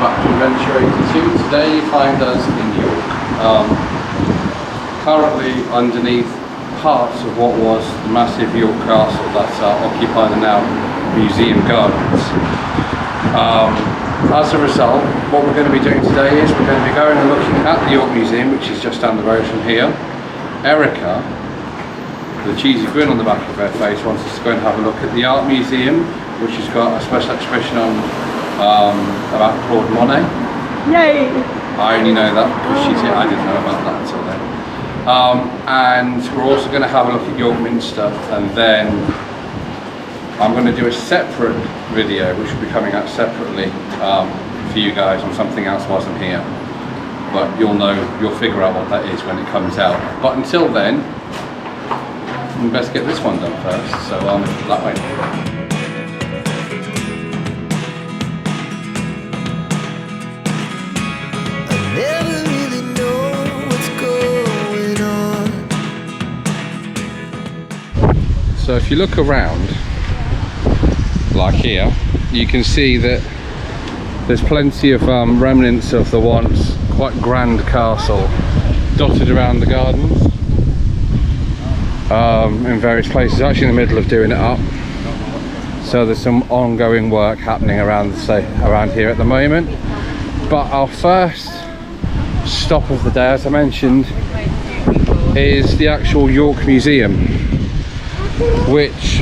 welcome back to Adventure 82. Today you find us in York, currently underneath parts of what was the massive York Castle that occupy the now museum gardens. As a result, what we're going to be doing today is we're going to be going and looking at the York Museum, which is just down the road from here. Erica, the cheesy grin on the back of her face, wants us to go and have a look at the Art Museum, which has got a special exhibition on about Claude Monet. Yay! I only know that because she's here. I didn't know about that until then. And we're also going to have a look at York Minster, and then I'm going to do a separate video which will be coming out separately for you guys on something else whilst I'm here. But you'll figure out what that is when it comes out. But until then, we best get this one done first. So that way. So if you look around, like here, you can see that there's plenty of remnants of the once quite grand castle dotted around the gardens in various places. Actually in the middle of doing it up, so there's some ongoing work happening around here at the moment. But our first stop of the day, as I mentioned, is the actual York Museum, which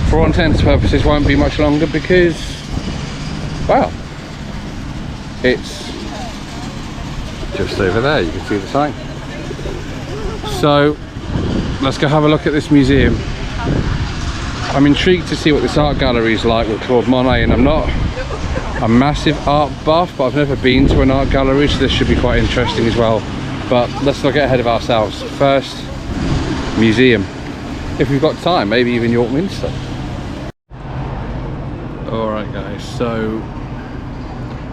for all intents and purposes won't be much longer because, well, it's just over there. You can see the sign. So let's go have a look at this museum. I'm intrigued to see what this art gallery is like with Claude Monet, and I'm not a massive art buff, but I've never been to an art gallery, so this should be quite interesting as well. But let's not get ahead of ourselves. First, museum. If we've got time, maybe even York Minster. Alright guys, so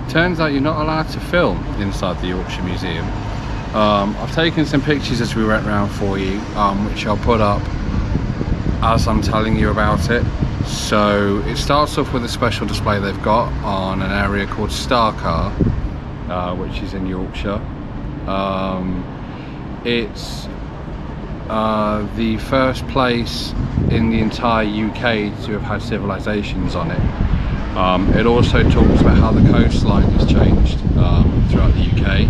turns out you're not allowed to film inside the Yorkshire Museum. I've taken some pictures as we went around for you, which I'll put up as I'm telling you about it. So it starts off with a special display they've got on an area called Starcar, which is in Yorkshire. It's the first place in the entire UK to have had civilizations on it. It also talks about how the coastline has changed throughout the UK,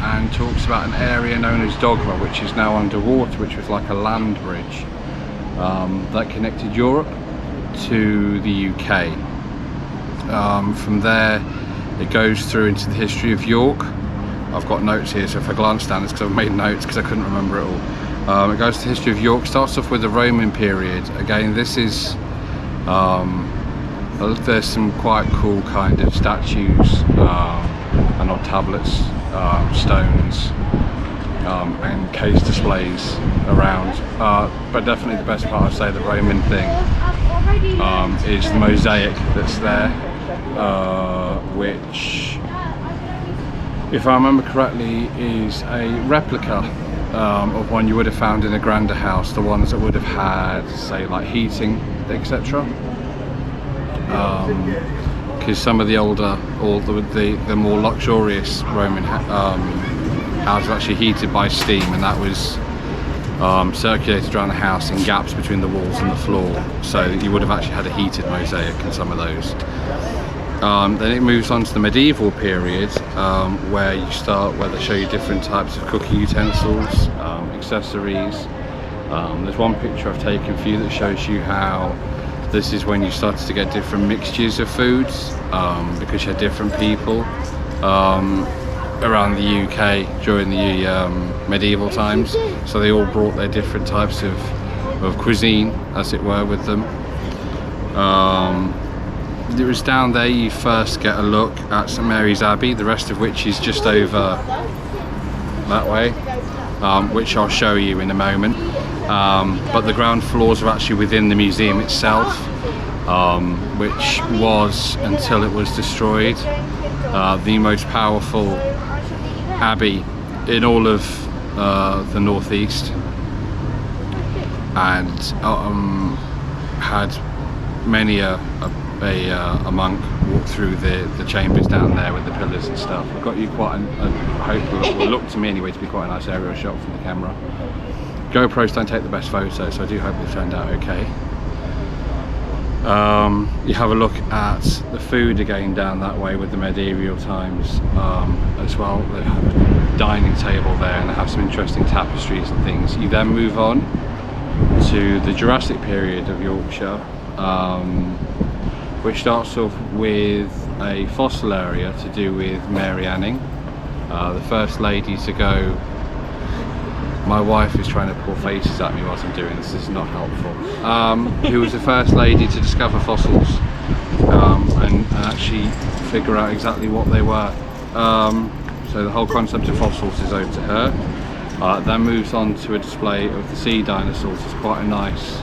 and talks about an area known as Dogma, which is now underwater, which was like a land bridge that connected Europe to the UK. From there it goes through into the history of York. I've got notes here, so if I glance down it's because I've made notes because I couldn't remember it all. It goes to the history of York, starts off with the Roman period. Again, this is, there's some quite cool kind of statues and odd tablets, stones, and case displays around. But definitely the best part, I'd say, the Roman thing is the mosaic that's there, which, if I remember correctly, is a replica of one you would have found in a grander house, the ones that would have had, say, like heating, etc. Because some of the older, or the more luxurious Roman houses were actually heated by steam, and that was circulated around the house in gaps between the walls and the floor, so that you would have actually had a heated mosaic in some of those. Then it moves on to the medieval period, where they show you different types of cooking utensils, accessories. There's one picture I've taken for you that shows you how this is when you started to get different mixtures of foods, because you had different people around the UK during the medieval times, so they all brought their different types of cuisine, as it were, with them. It was down there you first get a look at St Mary's Abbey, the rest of which is just over that way, which I'll show you in a moment. But the ground floors are actually within the museum itself, which was, until it was destroyed, the most powerful abbey in all of the northeast, and had many a a monk walk through the chambers down there with the pillars and stuff. I've got you quite I hope it will look to me anyway to be quite a nice aerial shot from the camera. GoPros don't take the best photos, so I do hope they turned out okay. You have a look at the food again down that way with the medieval times as well. They have a dining table there and they have some interesting tapestries and things. You then move on to the Jurassic period of Yorkshire, which starts off with a fossil area to do with Mary Anning, the first lady to go. My wife is trying to pull faces at me whilst I'm doing this. This is not helpful. Who was the first lady to discover fossils and actually figure out exactly what they were. So the whole concept of fossils is owed to her. Then moves on to a display of the sea dinosaurs. It's quite a nice,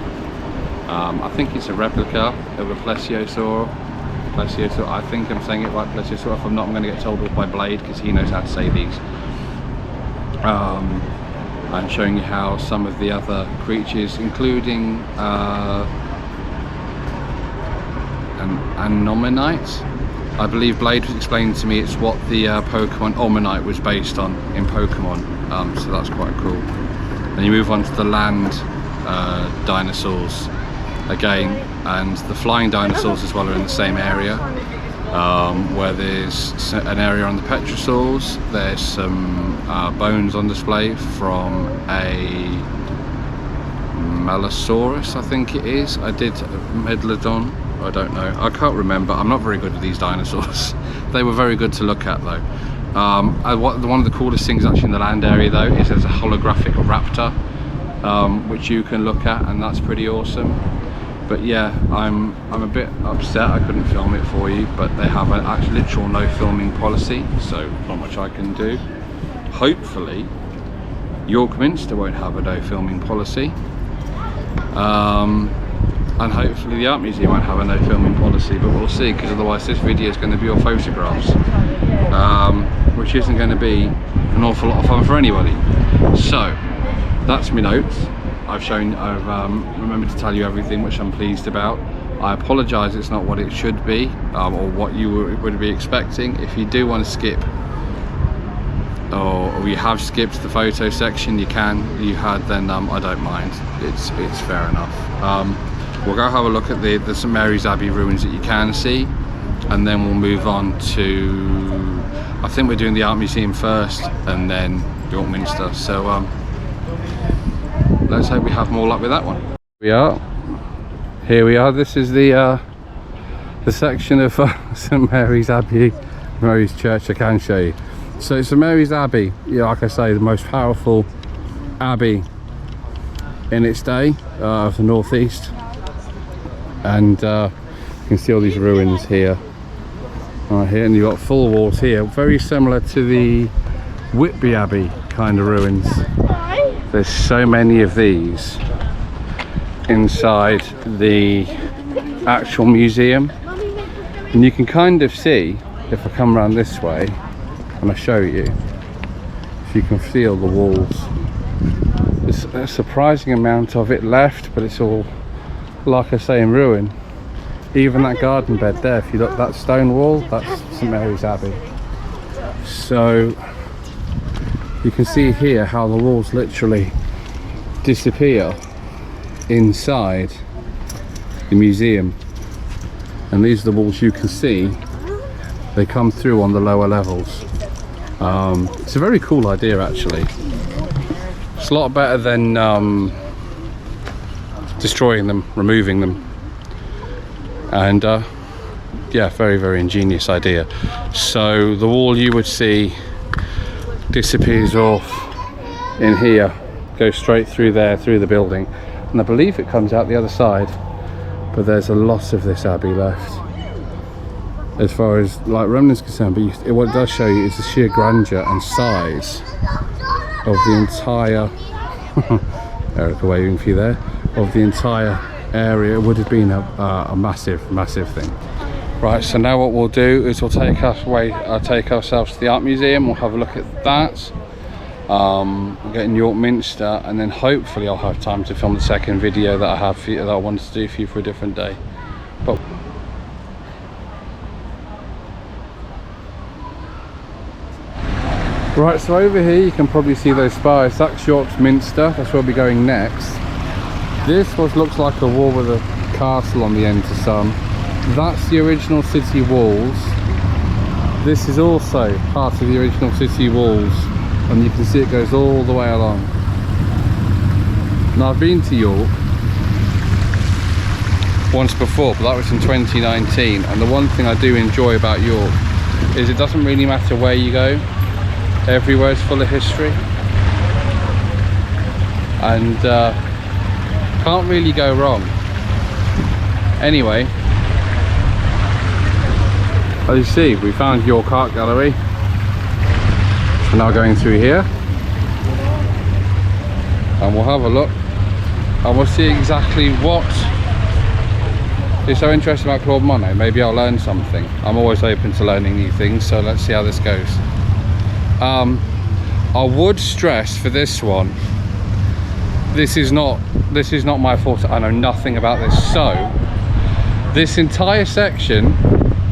I think it's a replica of a plesiosaur. I think I'm saying it right, plesiosaur. If I'm not, I'm going to get told off by Blade because he knows how to say these. And showing you how some of the other creatures, including an anomalite, I believe Blade was explaining to me it's what the Pokemon Omanite was based on in Pokemon, so that's quite cool. Then you move on to the land dinosaurs again, and the flying dinosaurs as well are in the same area, where there's an area on the petrosaurs. There's some bones on display from a Melosaurus, I think it is. I did Megalodon, I don't know, I can't remember. I'm not very good at these dinosaurs. They were very good to look at though. One of the coolest things actually in the land area though is there's a holographic raptor, which you can look at, and that's pretty awesome. But yeah, I'm a bit upset I couldn't film it for you, but they have an actual literal no filming policy, so not much I can do. Hopefully York Minster won't have a no filming policy, and hopefully the Art Museum won't have a no filming policy, but we'll see, because otherwise this video is going to be all photographs, which isn't going to be an awful lot of fun for anybody. So that's my notes. I've remembered to tell you everything, which I'm pleased about. I apologise it's not what it should be, or what you would be expecting. If you do want to skip, or you have skipped the photo section, you can. You had, then I don't mind. It's fair enough. We'll go have a look at the St Mary's Abbey ruins that you can see, and then we'll move on to, I think we're doing the Art Museum first, and then York Minster. So let's hope we have more luck with that one. Here we are. This is the section of St Mary's Abbey, Mary's Church I can show you. So St Mary's Abbey, yeah, like I say, the most powerful abbey in its day of the northeast, and you can see all these ruins here, right here, and you've got full walls here, very similar to the Whitby Abbey kind of ruins. There's so many of these inside the actual museum, and you can kind of see, if I come around this way and I show you, if you can feel the walls, there's a surprising amount of it left, but it's all, like I say, in ruin. Even that garden bed there, if you look, that stone wall, that's St Mary's Abbey. So you can see here how the walls literally disappear inside the museum, and these are the walls you can see. They come through on the lower levels. It's a very cool idea actually. It's a lot better than destroying them, removing them, and yeah, very, very ingenious idea. So the wall you would see disappears off in here, goes straight through there, through the building, and I believe it comes out the other side, but there's a lot of this abbey left as far as like remnants concerned. But what it does show you is the sheer grandeur and size of the entire Erica waving for you there, of the entire area. It would have been a massive thing. Right, so now what we'll do is we'll take ourselves to the Art Museum. We'll have a look at that. We'll get in York Minster, and then hopefully I'll have time to film the second video that I have for you, that I wanted to do for you for a different day. But Right, so over here you can probably see those spires. That's York's Minster. That's where we'll be going next. This looks like a wall with a castle on the end to some. That's the original city walls. This is also part of the original city walls, and you can see it goes all the way along. Now I've been to York once before, but that was in 2019, and the one thing I do enjoy about York is it doesn't really matter where you go, everywhere's full of history, and can't really go wrong. Anyway, as you see, we found York Art Gallery. We're now going through here and we'll have a look and we'll see exactly what is so interesting about Claude Monet. Maybe I'll learn something. I'm always open to learning new things, so let's see how this goes. I would stress for this one, this is not my fault. I know nothing about this. So this entire section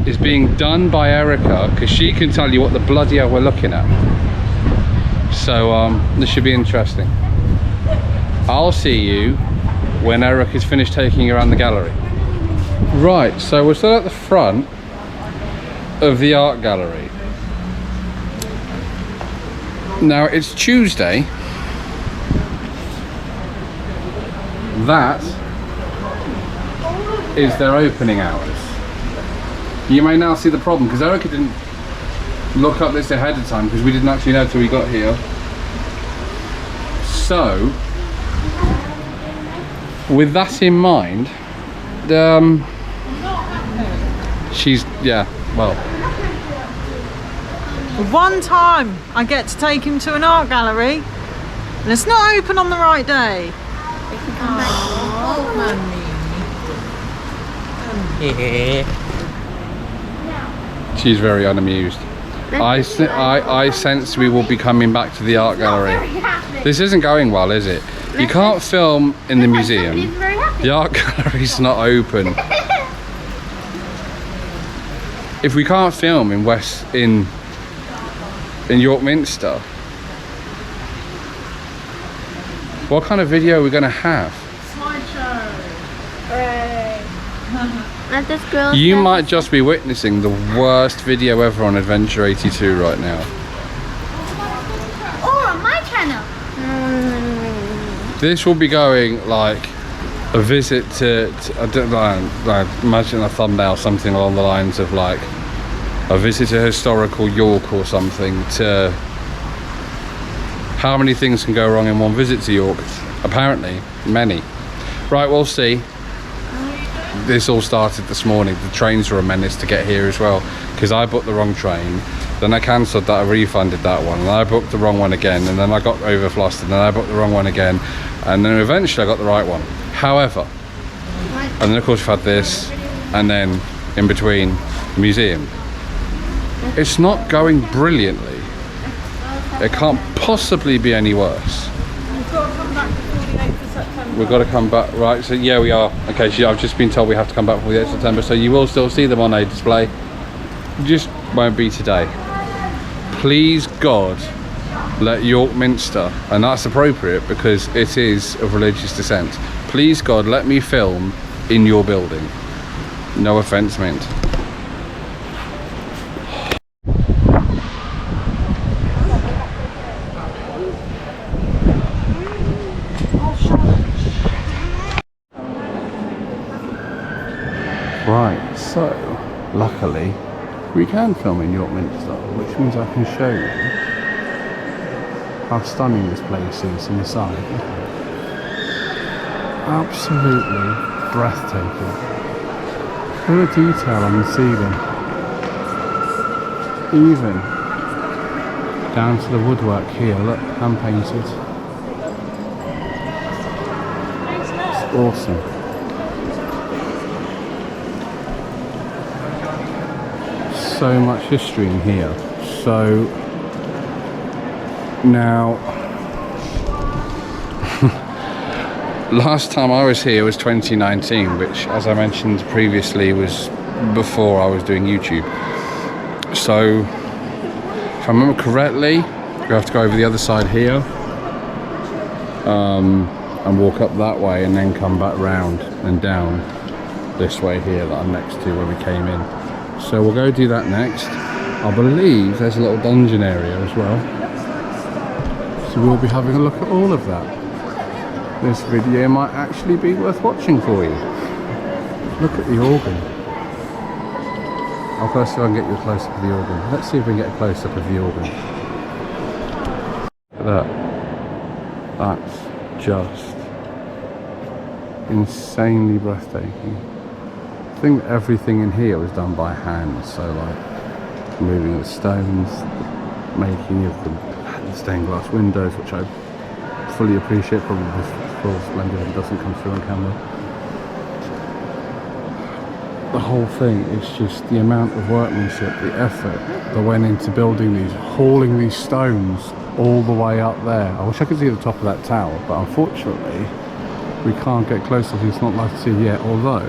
is being done by Erica because she can tell you what the bloody hell we're looking at. So this should be interesting. I'll see you when Erica's finished taking you around the gallery. Right, so we're still at the front of the art gallery. Now it's Tuesday. That is their opening hours. You may now see the problem, because Erica didn't look up this ahead of time because we didn't actually know till we got here. So, with that in mind, she's, yeah, well. One time I get to take him to an art gallery and it's not open on the right day. She's very unamused. I sense we will be coming back to the art gallery. This isn't going well, is it? You can't film in the museum. The art gallery's not open. If we can't film in York Minster, what kind of video are we going to have? Slideshow. You might just be witnessing the worst video ever on Adventure 82 right now. Or on my channel. This will be going like a visit to I don't know, like, imagine a thumbnail, something along the lines of like a visit to historical York or something, to how many things can go wrong in one visit to York. Apparently many. Right, we'll see. This all started this morning. The trains were a menace to get here as well, because I booked the wrong train, then I cancelled that, I refunded that one, and I booked the wrong one again, and then I got over flustered, and then I booked the wrong one again, and then eventually I got the right one. However, and then of course we've had this, and then in between the museum. It's not going brilliantly. It can't possibly be any worse. We've got to come back before the 8th of September. We've got to come back, right? So yeah, we are. Okay, so I've just been told we have to come back before the 8th of September, so you will still see them on a display. Just won't be today. Please God, let York Minster, and that's appropriate because it is of religious descent. Please God, let me film in your building. No offence meant. Right, so luckily we can film in York Minster, which means I can show you how stunning this place is inside. Absolutely breathtaking. Look at the detail on the ceiling, even down to the woodwork here. Look, hand painted. It's awesome. So much history in here. So now last time I was here was 2019, which, as I mentioned previously, was before I was doing YouTube. So if I remember correctly, We have to go over the other side here and walk up that way and then come back round and down this way here that I'm next to where we came in. So we'll go do that next. I believe there's a little dungeon area as well. So we'll be having a look at all of that. This video might actually be worth watching for you. Look at the organ. I'll first see if I can get you a close-up of the organ. Let's see if we can get a close-up of the organ. Look at that. That's just insanely breathtaking. I think everything in here was done by hand. So like moving the stones, making of the stained glass windows, which I fully appreciate. Probably this full splendor and doesn't come through on camera. The whole thing is just the amount of workmanship, the effort that went into building these, hauling these stones all the way up there. I wish I could see the top of that tower, but unfortunately we can't get close enough. It's not like to see yet, although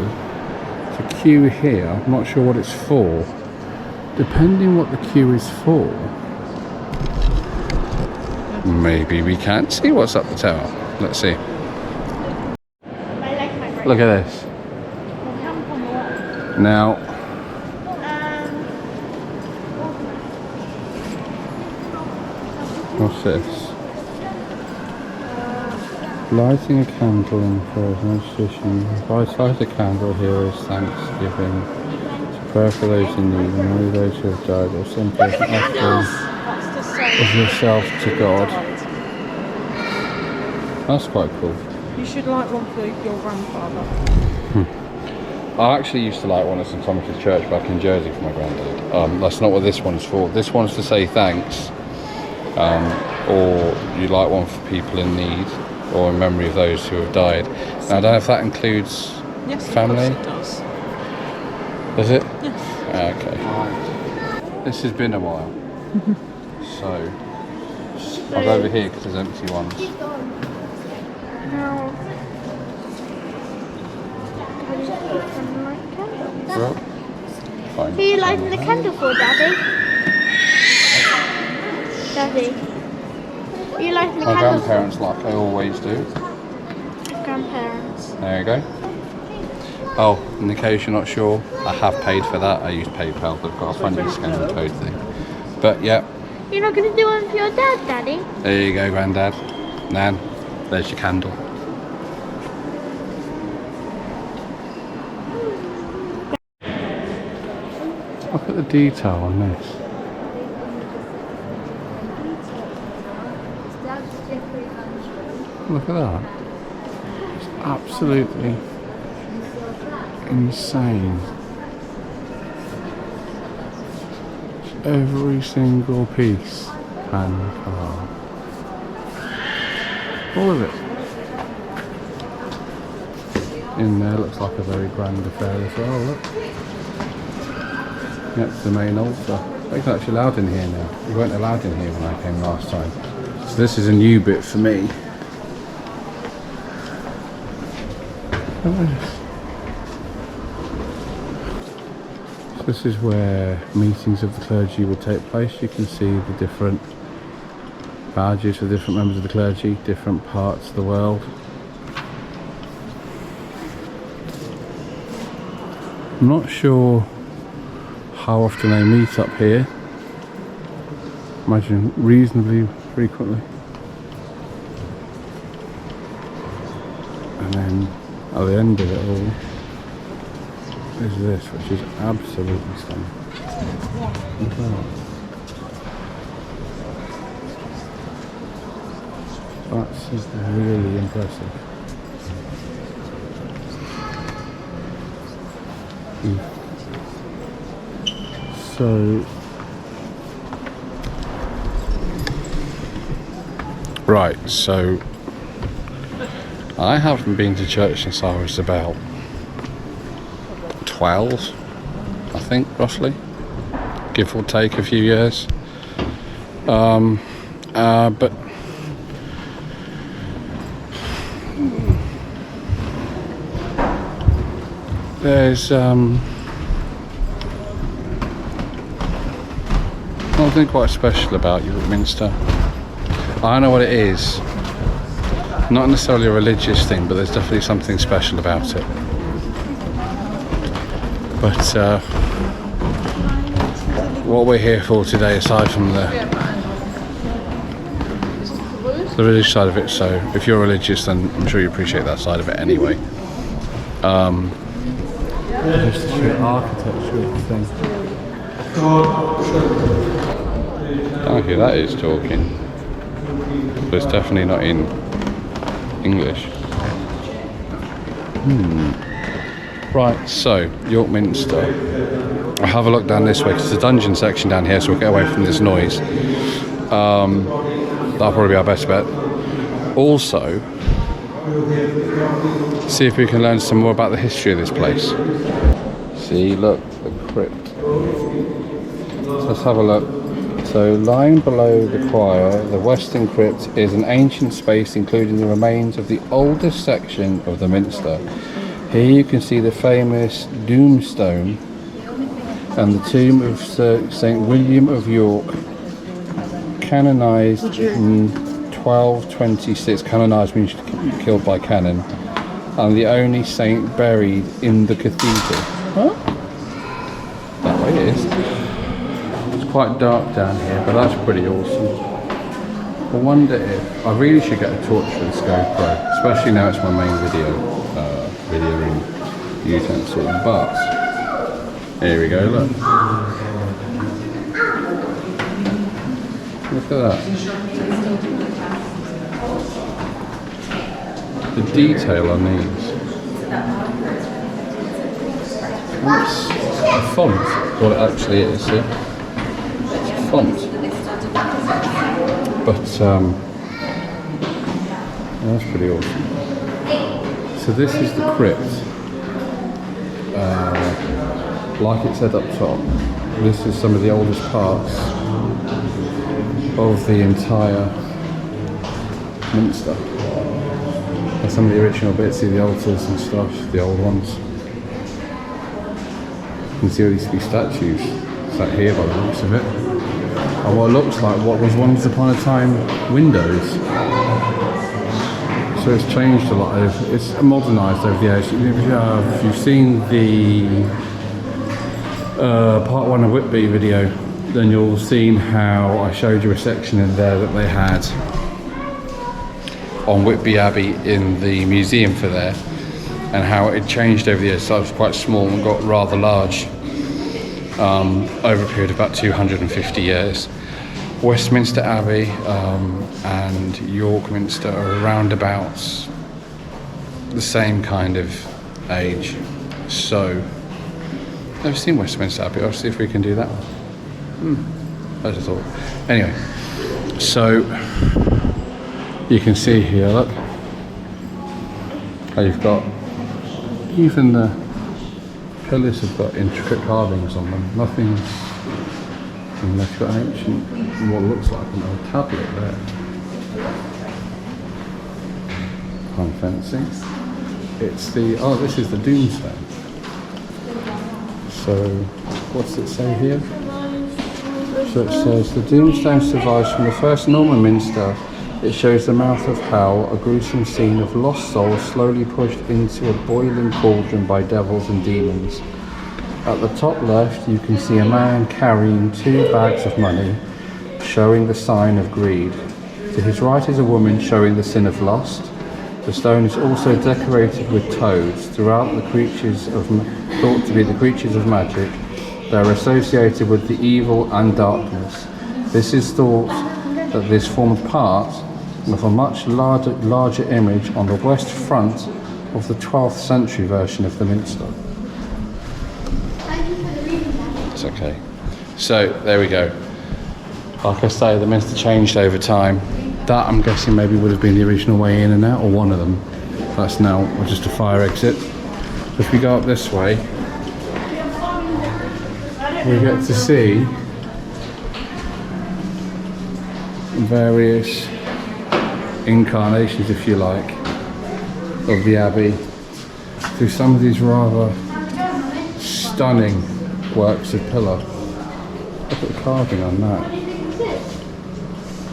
the queue here, I'm not sure what it's for. Depending what the queue is for, maybe we can't see what's up the tower. Let's see. Look at this. Now, what's this? Lighting a candle in prayer is an tradition. If I light a candle here is thanksgiving. It's a prayer for those in need and only those who have died or simply as an offering of yourself to God. That's quite cool. You should light one for your grandfather. I actually used to light one at St Thomas's Church back in Jersey for my granddad. That's not what this one's for. This one's to say thanks, or you light one for people in need, or in memory of those who have died. Now, I don't know if that includes family. Yes, of course it does. Does it? Yes. Okay. This has been a while. So I'll go over here because there's empty ones. Well, fine. Who are you lighting the candle for, Daddy? Daddy? Are you lighting the My candle grandparents, like I always do. for grandparents? There you go. Oh, in case you're not sure, I have paid for that. I use PayPal. They've got a funny scan code thing. But yeah. You're not going to do one for your dad, Daddy? There you go, Grandad. Nan, there's your candle. Look at the detail on this. Look at that. It's absolutely insane. Every single piece hand carved. All of it. In there looks like a very grand affair as well, look. Next to the main altar. It's actually allowed in here now. We weren't allowed in here when I came last time. So this is a new bit for me. Look at this. So this is where meetings of the clergy would take place. You can see the different badges for different members of the clergy, different parts of the world. I'm not sure how often they meet up here. Imagine reasonably frequently. And then at the end of it all is this, which is absolutely stunning. Look at that. That's just really impressive. So right, so I haven't been to church since I was about 12, I think, roughly, give or take a few years. But there's something quite special about you at Minster. I don't know what it is. Not necessarily a religious thing, but there's definitely something special about it. But what we're here for today, aside from the religious side of it, so if you're religious, then I'm sure you appreciate that side of it anyway. History, architecture thing. I don't know who that is talking, but it's definitely not in English. Right, so York Minster. I'll have a look down this way because there's a dungeon section down here, so we'll get away from this noise. That'll probably be our best bet. Also, see if we can learn some more about the history of this place. See, look, the crypt. So let's have a look. So lying below the choir, the western crypt is an ancient space including the remains of the oldest section of the Minster. Here you can see the famous Tombstone and the tomb of St. William of York, canonised in 1226. Canonised means killed by cannon. And the only saint buried in the cathedral. Huh? That way it is. It's quite dark down here, but that's pretty awesome. I wonder if I really should get a torch for this GoPro, especially now it's my main videoing utensil. But here we go. Look. Look at that. The detail on these. What's a font? What it actually is, see? It's a font. But that's pretty awesome. So this is the crypt. Like it said up top, this is some of the oldest parts of the entire Minster. And some of the original bits, see the altars and stuff, the old ones. You can see all these to be statues sat here by the looks of it. And what looks like what was once upon a time windows. So it's changed a lot. It's modernised over the years. If you've seen the part 1 of Whitby video, then you'll have seen how I showed you a section in there that they had on Whitby Abbey in the museum for there, and how it changed over the years. So it was quite small and got rather large over a period of about 250 years. Westminster Abbey and York Minster are around about the same kind of age. So, never seen Westminster Abbey. I'll see if we can do that one. I just thought. Anyway, so you can see here, look, how you've got, even the pillars have got intricate carvings on them. Nothing's, unless you've got an ancient, what looks like an old tablet there. Quite fancy. It's the, oh, this is the Tombstone. So, what's it say here? So it says, the Tombstone survives from the first Norman Minster. It shows the mouth of hell, a gruesome scene of lost souls slowly pushed into a boiling cauldron by devils and demons. At the top left, you can see a man carrying 2 bags of money, showing the sign of greed. To his right is a woman showing the sin of lust. The stone is also decorated with toads. Throughout, the creatures thought to be the creatures of magic. They are associated with the evil and darkness. This is thought that this formed part of a much larger image on the west front of the 12th century version of the Minster. It's okay. So there we go. Like I say, the Minster changed over time. That, I'm guessing, maybe would have been the original way in and out, or one of them. That's now just a fire exit. If we go up this way, we get to see various incarnations, if you like, of the Abbey through some of these rather stunning works of pillar. Look at the carving on that.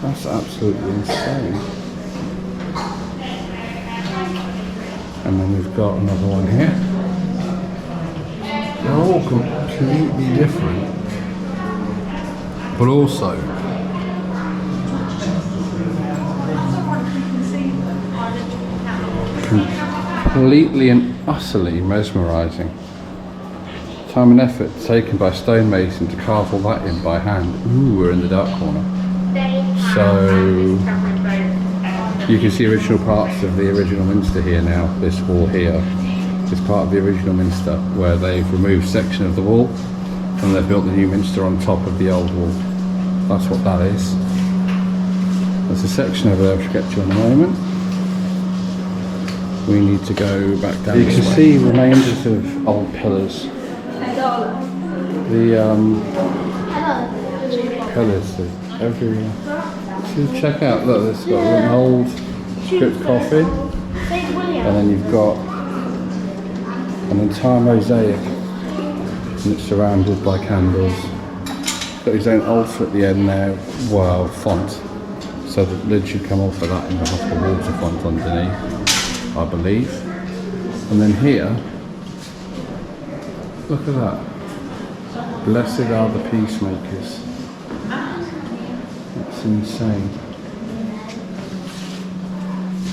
That's absolutely insane. And then we've got another one here. They're all completely different, but also completely and utterly mesmerising. Time and effort taken by stonemason to carve all that in by hand. Ooh, we're in the dark corner. So you can see original parts of the original Minster here now. This wall here is part of the original Minster, where they've removed section of the wall and they've built the new Minster on top of the old wall. That's what that is. There's a section over there which I'll get to in a moment. We need to go back down. You can see remainders of old pillars. The pillars are everywhere. So check out, look, it's got an old Crypt coffin, and then you've got an entire mosaic, and it's surrounded by candles. Got his own altar at the end there. Wow, font. So the lid should come off of that and have the water font underneath, I believe. And then here, look at that. Blessed are the peacemakers. That's insane.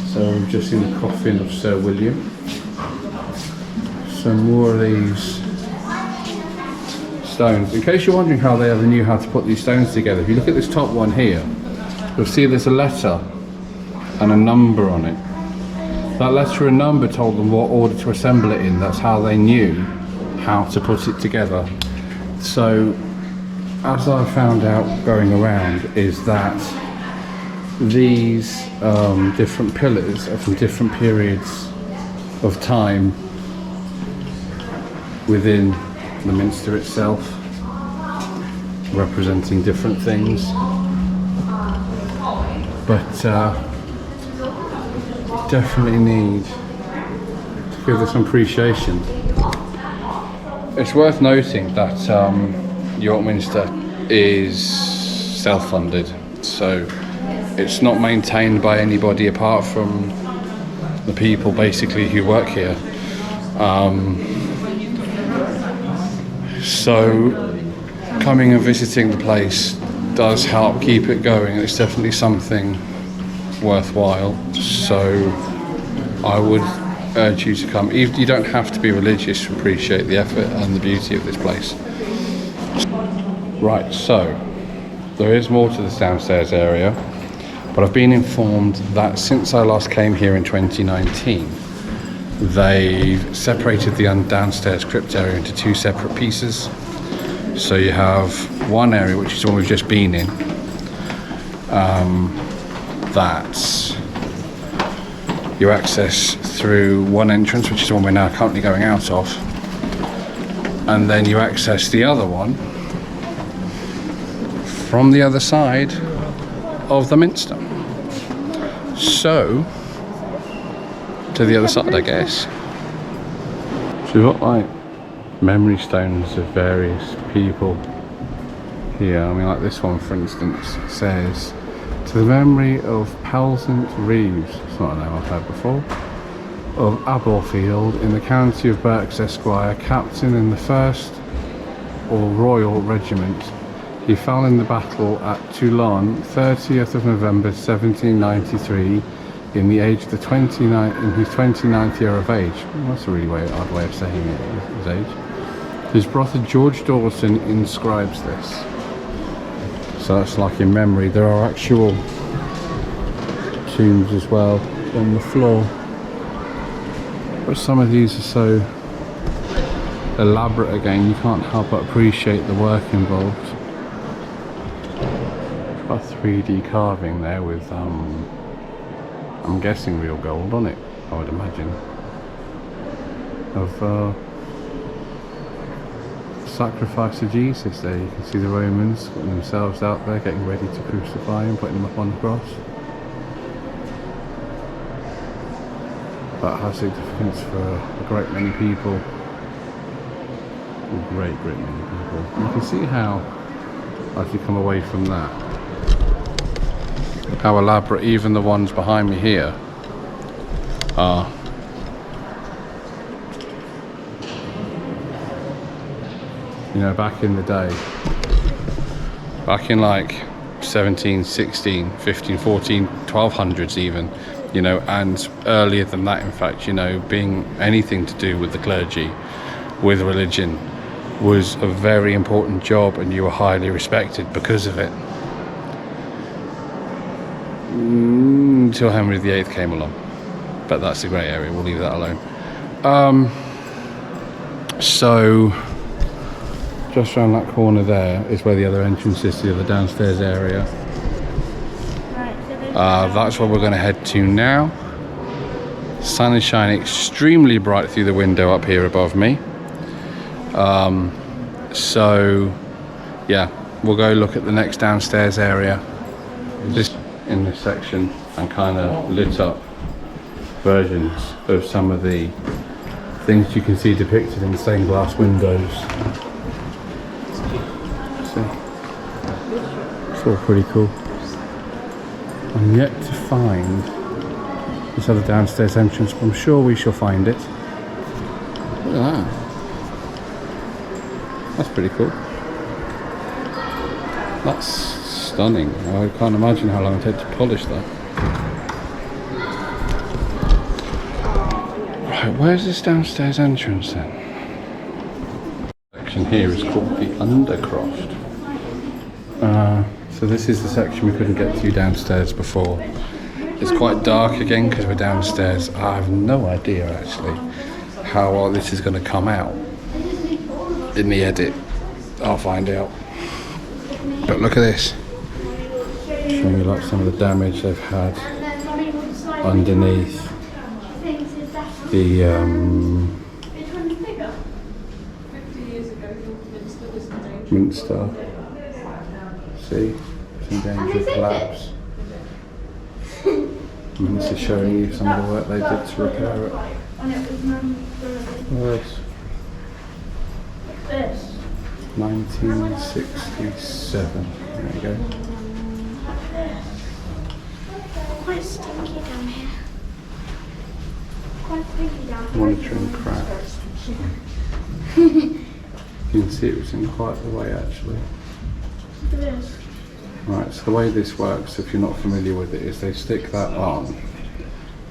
So we've just seen the coffin of Sir William. Some more of these stones. In case you're wondering how they ever knew how to put these stones together, if you look at this top one here, you'll see there's a letter and a number on it. That letter and number told them what order to assemble it in. That's how they knew how to put it together. So, as I found out going around, is that these different pillars are from different periods of time within the Minster itself, representing different things. But definitely need to give this some appreciation. It's worth noting that York Minster is self-funded, so it's not maintained by anybody apart from the people basically who work here. So coming and visiting the place does help keep it going. It's definitely something worthwhile, so I would urge you to come. You don't have to be religious to appreciate the effort and the beauty of this place. Right, so there is more to this downstairs area, but I've been informed that since I last came here in 2019, they've separated the downstairs crypt area into two separate pieces. So you have one area, which is the one we've just been in, that you access through one entrance, which is the one we're now currently going out of, and then you access the other one from the other side of the Minster. So, to the other side, I guess. So we've got like memory stones of various people here. I mean, like this one, for instance, says, "To the memory of Palsant Reeves," it's not a name I've heard before, "of Aberfield in the county of Berks, Esquire, captain in the 1st or Royal Regiment. He fell in the battle at Toulon, 30th of November 1793, in the age of the 29th year of age." Well, that's a really odd way of saying it, his age. His brother George Dawson inscribes this. So that's like in memory. There are actual tombs as well on the floor. But some of these are so elaborate again, you can't help but appreciate the work involved. Got a 3D carving there with, I'm guessing real gold on it, I would imagine. Of sacrifice of Jesus there. You can see the Romans putting themselves out there, getting ready to crucify him, putting him up on the cross. That has significance for a great many people. A great many people. You can see how, as you come away from that, how elaborate even the ones behind me here are. You know, back in the day, back in like 17, 16, 15, 14, 1200s even, you know, and earlier than that, in fact, you know, being anything to do with the clergy, with religion, was a very important job, and you were highly respected because of it. Until Henry VIII came along, but that's a grey area, we'll leave that alone. So just around that corner there is where the other entrance is to the other downstairs area. That's where we're going to head to now. Sun is shining extremely bright through the window up here above me. So yeah, we'll go look at the next downstairs area. This in this section, and kind of lit up versions of some of the things you can see depicted in stained glass windows. See, it's all pretty cool. I'm yet to find this other downstairs entrance, but I'm sure we shall find it. Look at that. That's pretty cool. That's stunning. I can't imagine how long it takes to polish that. Right, where's this downstairs entrance then? The section here is called the Undercroft. So this is the section we couldn't get to downstairs before. It's quite dark again because we're downstairs. I have no idea actually how well this is going to come out in the edit. I'll find out. But look at this. Showing you like some of the damage they've had underneath the Minster. See? It's in danger of collapse. And this is showing you some of the work they did to repair it. Yes. 1967. There you go. Quite stinky down here. Quite stinky down here. Monitoring cracks. You can see it was in quite the way actually. Look at this. Right, so the way this works, if you're not familiar with it, is they stick that on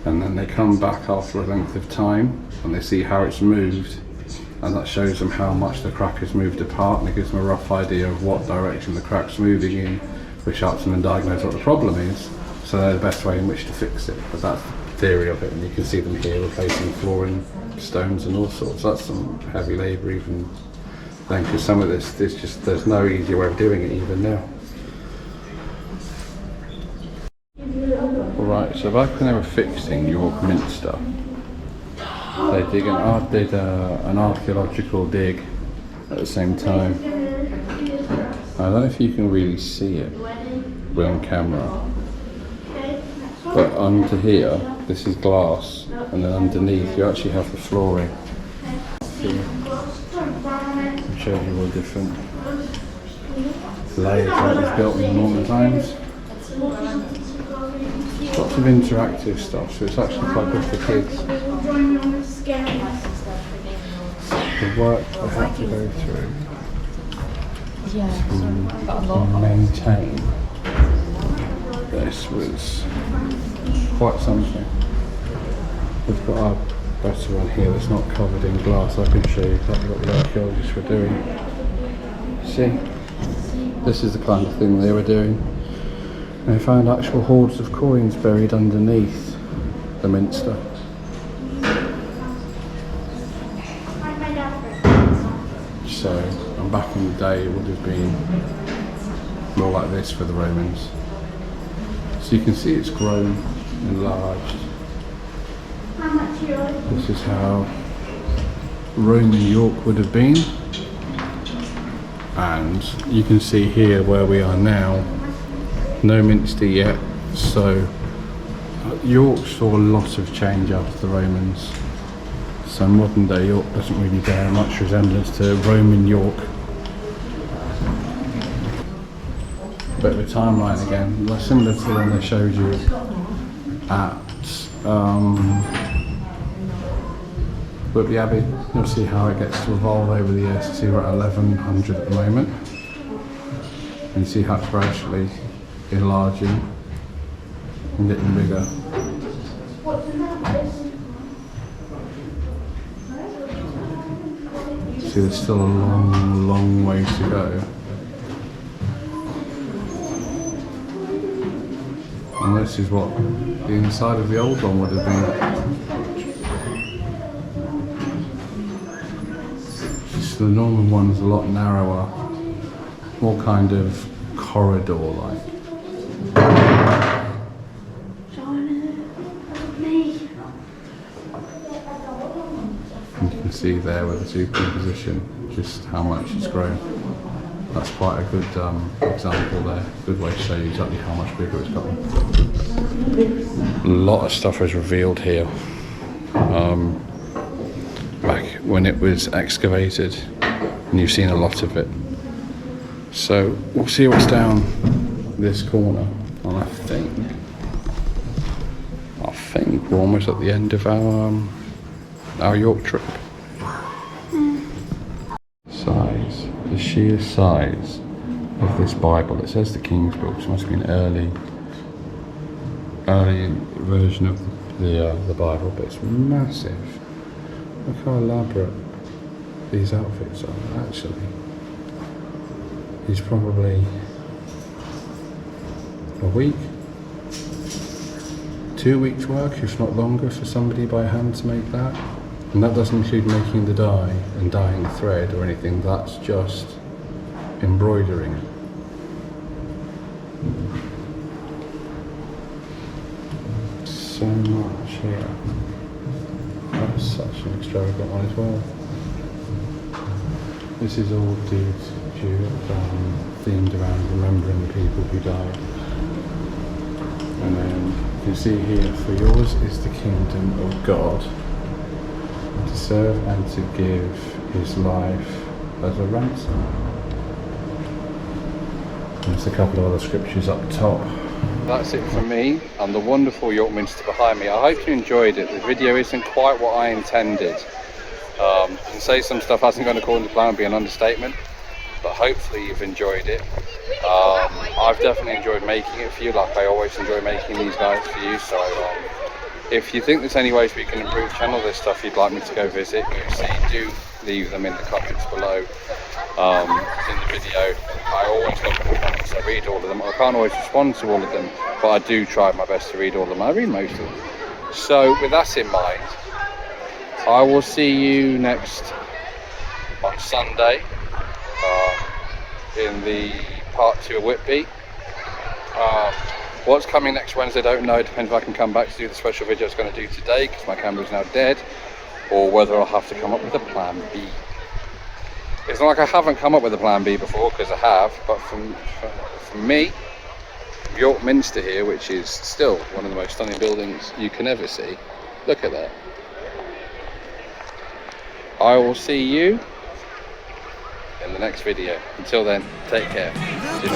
and then they come back after a length of time and they see how it's moved, and that shows them how much the crack has moved apart, and it gives them a rough idea of what direction the crack's moving in, which helps them then diagnose what the problem is, so they're the best way in which to fix it. But that's the theory of it, and you can see them here replacing flooring, stones and all sorts. That's some heavy labour even then, because some of this, there's no easy way of doing it even now. Right, so back when they were fixing York Minster, they did an archaeological dig at the same time. I don't know if you can really see it on camera, but under here, this is glass, and then underneath you actually have the flooring. It shows you all different layers that was built in normal times. Lots of interactive stuff, so it's actually quite good for kids. The work they had to go through to maintain this was quite something. We've got our better one here that's not covered in glass. I can show you exactly what the archaeologists were doing. See? This is the kind of thing they were doing. They found actual hoards of coins buried underneath the Minster. So, and back in the day it would have been more like this for the Romans. So you can see it's grown, enlarged. This is how Roman York would have been. And you can see here where we are now, no Minster yet, so York saw a lot of change after the Romans. So modern day York doesn't really bear much resemblance to Roman York. bit of a timeline again, similar to the one they showed you at Whitby Abbey. You'll see how it gets to evolve over the years. See, we're at 1100 at the moment, and you see how it's gradually enlarging and getting bigger. See, there's still a long, long way to go. And this is what the inside of the old one would have been. Just the Norman one's a lot narrower, more kind of corridor-like. You can see there with the superimposition just how much it's grown. That's quite a good example there. Good way to show you exactly how much bigger it's gotten. A lot of stuff was revealed here back when it was excavated, and you've seen a lot of it. So we'll see what's down this corner, and I think we're almost at the end of our York trip. Size, the sheer size of this Bible. It says the King's Book, so it must be an early version of the Bible, but it's massive. Look how elaborate these outfits are. Actually, it's probably a week, 2 weeks work, if not longer, for somebody by hand to make that. And that doesn't include making the dye and dyeing the thread or anything, that's just embroidering it. So much here. That's such an extravagant one as well. This is all themed around remembering the people who died. And then you can see here, for yours is the kingdom of God, to serve and to give his life as a ransom. There's a couple of other scriptures up top. That's it for me and the wonderful York Minster behind me. I hope you enjoyed it. The video isn't quite what I intended. And say some stuff hasn't gone according to plan would be an understatement, but hopefully you've enjoyed it. I've definitely enjoyed making it for you, like I always enjoy making these guys for you. So if you think there's any ways we can improve the channel, there's stuff you'd like me to go visit, do leave them in the comments below in the video. I always look at the comments, I read all of them. I can't always respond to all of them, but I do try my best to read all of them. I read most of them. So with that in mind, I will see you next on Sunday in the part 2 of Whitby. What's coming next Wednesday, I don't know. It depends if I can come back to do the special video I was going to do today, because my camera's now dead, or whether I'll have to come up with a plan B. It's not like I haven't come up with a plan B before, because I have, but for me, York Minster here, which is still one of the most stunning buildings you can ever see. Look at that. I will see you in the next video. Until then, take care. See you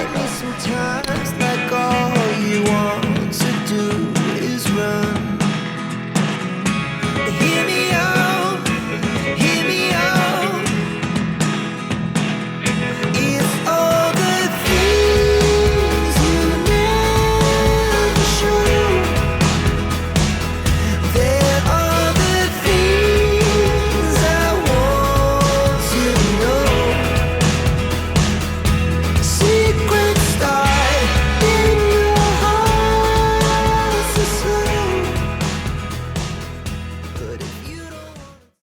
later.